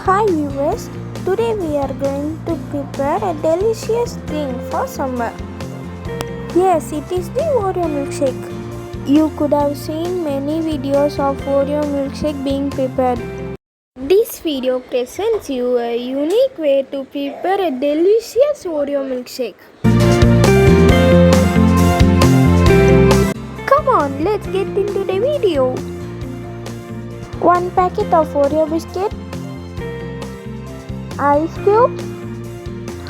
Hi viewers, today we are going to prepare a delicious drink for summer. Yes, it is the Oreo Milkshake. You could have seen many videos of Oreo Milkshake being prepared. This video presents you a unique way to prepare a delicious Oreo Milkshake. Come on, let's get into the video. 1 packet of Oreo biscuit, ice cube,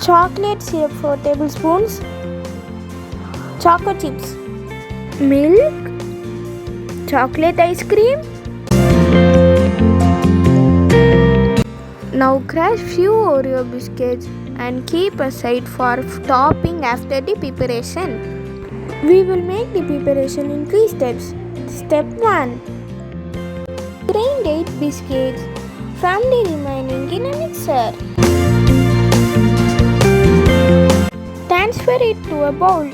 chocolate syrup 4 tablespoons, choco chips, milk, chocolate ice cream. Now crush few Oreo biscuits and keep aside for topping after the preparation. We will make the preparation in 3 steps. Step 1. Grind 8 biscuits from the remaining in a mixer. Transfer it to a bowl.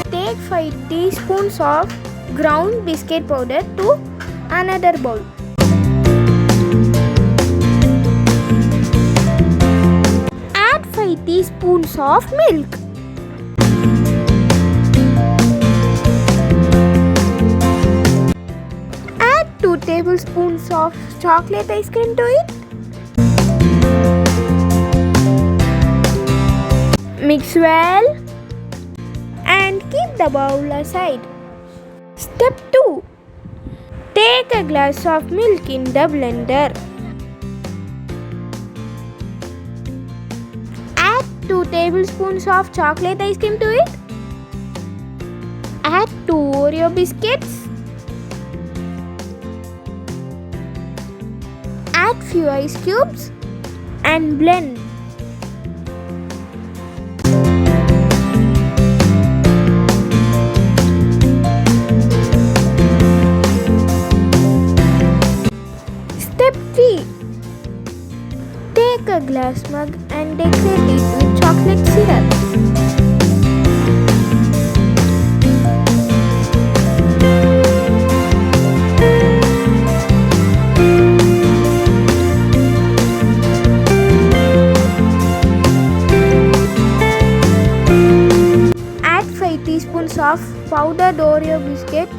Take 5 teaspoons of ground biscuit powder to another bowl. Add 5 teaspoons of milk. Add 2 tablespoons of chocolate ice cream to it. Mix well and keep the bowl aside. Step 2. Take a glass of milk in the blender. Add 2 tablespoons of chocolate ice cream to it. Add 2 Oreo biscuits. Add few ice cubes and blend. Step 3. Take a glass mug and decorate it with chocolate syrup. Add 5 teaspoons of powdered Oreo biscuit.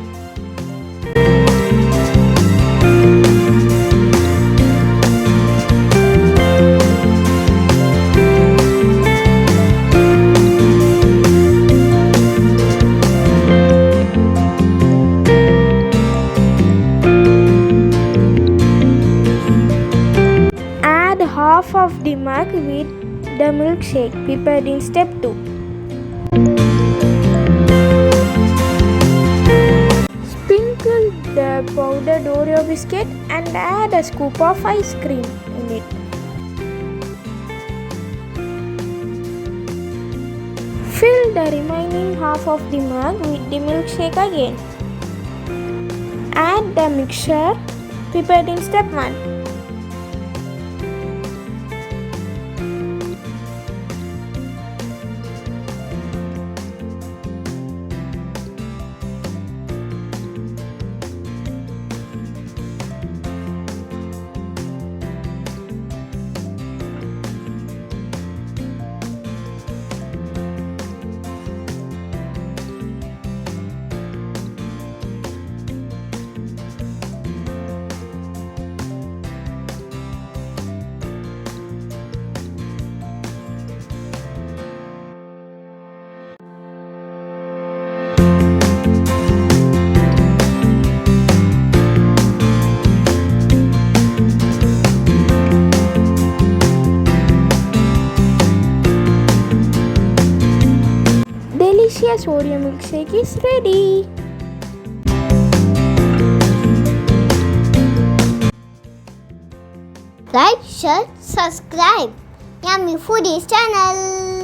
Half of the mug with the milkshake prepared in step 2. Sprinkle the powdered Oreo biscuit and add a scoop of ice cream in it. Fill the remaining half of the mug with the milkshake again. Add the mixture prepared in step 1. Delicious Oreo milkshake is ready. Like, share, subscribe. Yummy Foodies channel.